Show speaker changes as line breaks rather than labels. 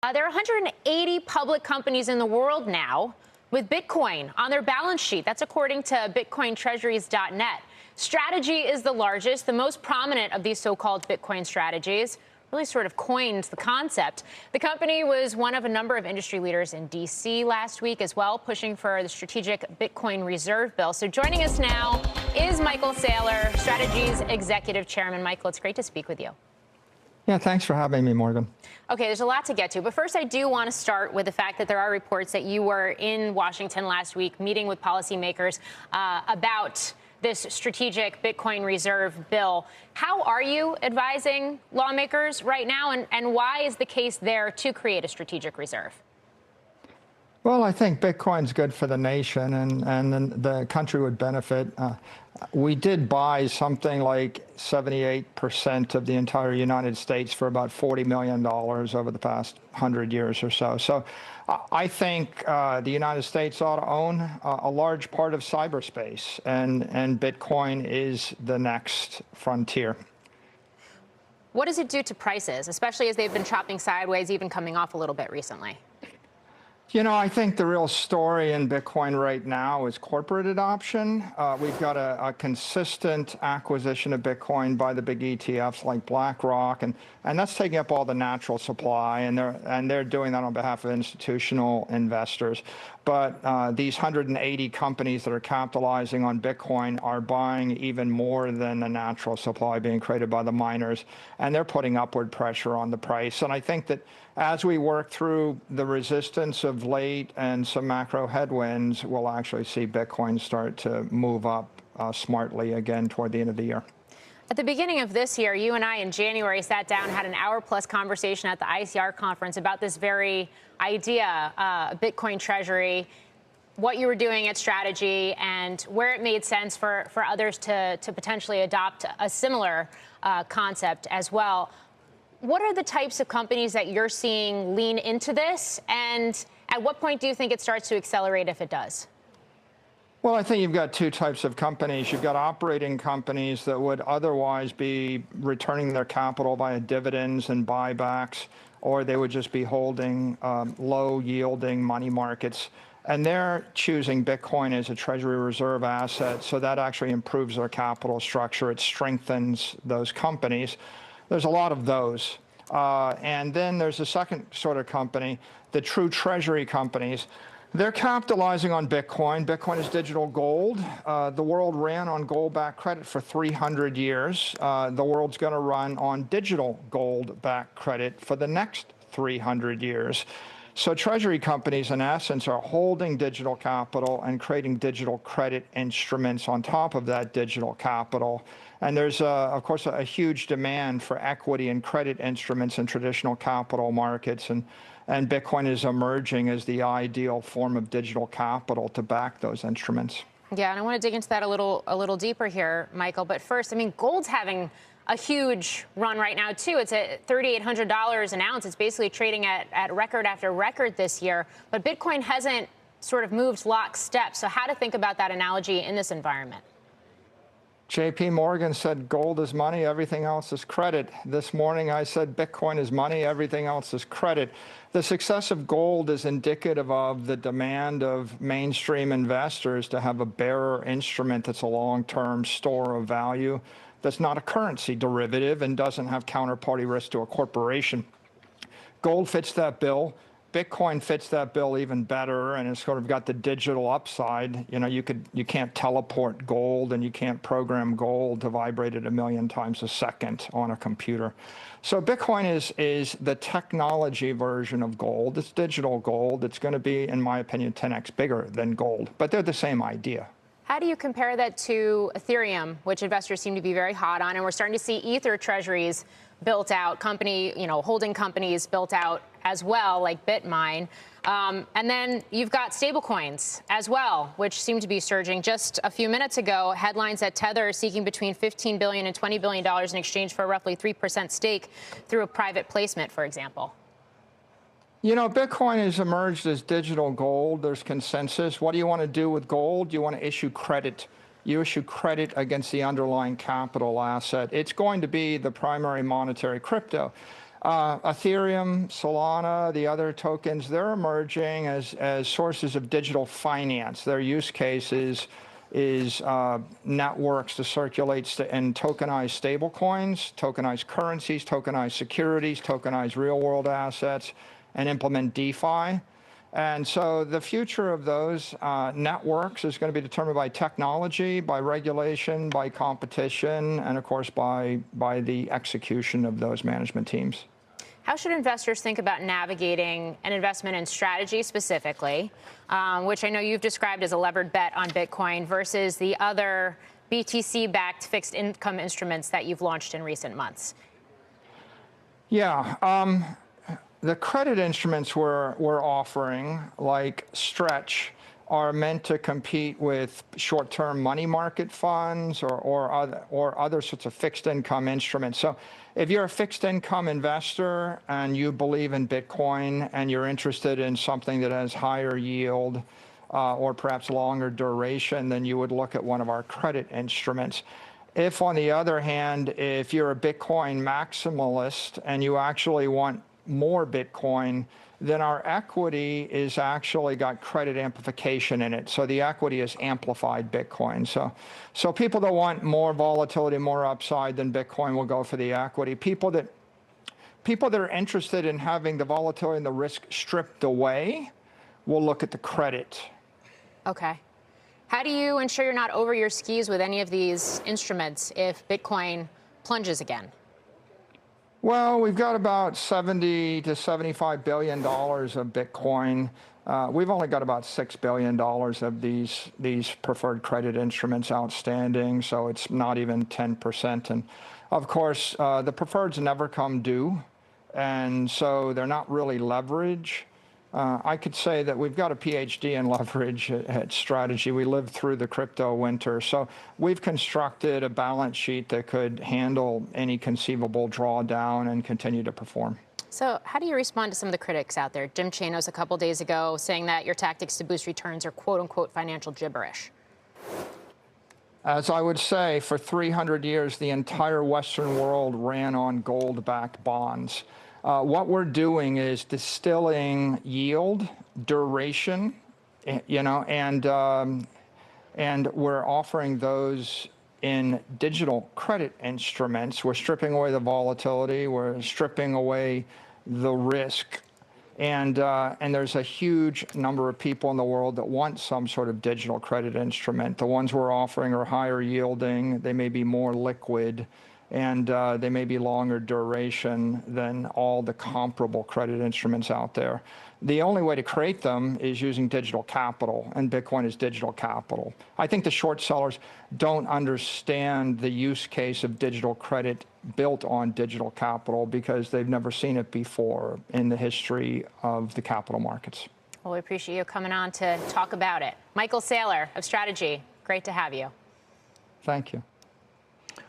There are 180 public companies in the world now with Bitcoin on their balance sheet. That's according to BitcoinTreasuries.net. Strategy is the largest, the most prominent of these so-called Bitcoin strategies. Really sort of coined the concept. The company was one of a number of industry leaders in D.C. last week as well, pushing for the strategic Bitcoin reserve bill. So joining us now is Michael Saylor, Strategy's executive chairman. Michael, it's great to speak with you.
Yeah, thanks for having me, Morgan.
Okay, there's a lot to get to, but first I do want to start with the fact that there are reports that you were in Washington last week meeting with policymakers about this strategic Bitcoin reserve bill. How are you advising lawmakers right now, and why is the case there to create a strategic reserve?
Well, I think Bitcoin's good for the nation, and the country would benefit. We did buy something like 78% of the entire United States for about $40 million over the past 100 years or so. So I think the United States ought to own a large part of cyberspace, and Bitcoin is the next frontier.
What does it do to prices, especially as they've been chopping sideways, even coming off a little bit recently?
You know, I think the real story in Bitcoin right now is corporate adoption. We've got a consistent acquisition of Bitcoin by the big ETFs like BlackRock, and that's taking up all the natural supply, and they're doing that on behalf of institutional investors. But these 180 companies that are capitalizing on Bitcoin are buying even more than the natural supply being created by the miners, and they're putting upward pressure on the price. And I think that as we work through the resistance of late and some macro headwinds, we'll actually see Bitcoin start to move up smartly again toward the end of the year.
At the beginning of this year, you and I in January sat down, had an hour-plus conversation at the ICR conference about this very idea, Bitcoin Treasury, what you were doing at Strategy, and where it made sense for others to potentially adopt a similar concept as well. What are the types of companies that you're seeing lean into this, and at what point do you think it starts to accelerate if it does?
Well, I think you've got two types of companies. You've got operating companies that would otherwise be returning their capital via dividends and buybacks, or they would just be holding low-yielding money markets. And they're choosing Bitcoin as a Treasury reserve asset, so that actually improves their capital structure. It strengthens those companies. There's a lot of those. And then there's a second sort of company, the true Treasury companies. They're capitalizing on Bitcoin. Bitcoin is digital gold. The world ran on gold-backed credit for 300 years. The world's going to run on digital gold-backed credit for the next 300 years. So Treasury companies, in essence, are holding digital capital and creating digital credit instruments on top of that digital capital. And there's, of course, a huge demand for equity and credit instruments in traditional capital markets. And Bitcoin is emerging as the ideal form of digital capital to back those instruments.
Yeah, and I want to dig into that a little deeper here, Michael. But first, I mean, gold's having a huge run right now, too. It's at $3,800 an ounce. It's basically trading at record after record this year. But Bitcoin hasn't sort of moved lockstep. So how to think about that analogy in this environment?
JP Morgan said gold is money, everything else is credit. This morning I said Bitcoin is money, everything else is credit. The success of gold is indicative of the demand of mainstream investors to have a bearer instrument that's a long-term store of value, that's not a currency derivative and doesn't have counterparty risk to a corporation. Gold fits that bill. Bitcoin fits that bill even better, and it's sort of got the digital upside. You know, you can't teleport gold, and you can't program gold to vibrate at 1,000,000 times a second on a computer. So Bitcoin is the technology version of gold. It's digital gold. It's going to be, in my opinion, 10x bigger than gold, but they're the same idea.
How do you compare that to Ethereum, which investors seem to be very hot on, and we're starting to see Ether treasuries built out, holding companies built out as well, like Bitmine. And then you've got stablecoins as well, which seem to be surging. Just a few minutes ago, headlines that Tether is seeking between $15 billion and $20 billion in exchange for a roughly 3% stake through a private placement, for example.
You know, Bitcoin has emerged as digital gold. There's consensus. What do you want to do with gold? You want to issue credit. You issue credit against the underlying capital asset. It's going to be the primary monetary crypto. Ethereum, Solana, the other tokens, they're emerging as sources of digital finance. Their use cases is networks to circulate and tokenize stablecoins, tokenize currencies, tokenize securities, tokenize real-world assets, and implement DeFi. And so the future of those networks is going to be determined by technology, by regulation, by competition, and of course by the execution of those management teams.
How should investors think about navigating an investment in strategy specifically, which I know you've described as a levered bet on Bitcoin, versus the other BTC-backed fixed income instruments that you've launched in recent months?
Yeah. The credit instruments we're offering, like Stretch, are meant to compete with short-term money market funds or other sorts of fixed income instruments. So if you're a fixed income investor and you believe in Bitcoin and you're interested in something that has higher yield or perhaps longer duration, then you would look at one of our credit instruments. If, on the other hand, if you're a Bitcoin maximalist and you actually want more Bitcoin, then our equity is actually got credit amplification in it. So the equity is amplified Bitcoin. So people that want more volatility, more upside than Bitcoin will go for the equity. People that are interested in having the volatility and the risk stripped away will look at the credit.
Okay. How do you ensure you're not over your skis with any of these instruments if Bitcoin plunges again?
Well, we've got about 70 to $75 billion of Bitcoin. We've only got about $6 billion of these preferred credit instruments outstanding, so it's not even 10%. And of course, the preferreds never come due, and so they're not really leverage. I could say that we've got a PhD in leverage at strategy. We lived through the crypto winter. So we've constructed a balance sheet that could handle any conceivable drawdown and continue to perform.
So how do you respond to some of the critics out there? Jim Chanos a couple days ago saying that your tactics to boost returns are quote unquote financial gibberish.
As I would say, for 300 years, the entire Western world ran on gold-backed bonds. What we're doing is distilling yield, duration, and we're offering those in digital credit instruments. We're stripping away the volatility. We're stripping away the risk. And there's a huge number of people in the world that want some sort of digital credit instrument. The ones we're offering are higher yielding. They may be more liquid. And they may be longer duration than all the comparable credit instruments out there. The only way to create them is using digital capital, and Bitcoin is digital capital. I think the short sellers don't understand the use case of digital credit built on digital capital because they've never seen it before in the history of the capital markets.
Well, we appreciate you coming on to talk about it. Michael Saylor of Strategy, great to have you.
Thank you.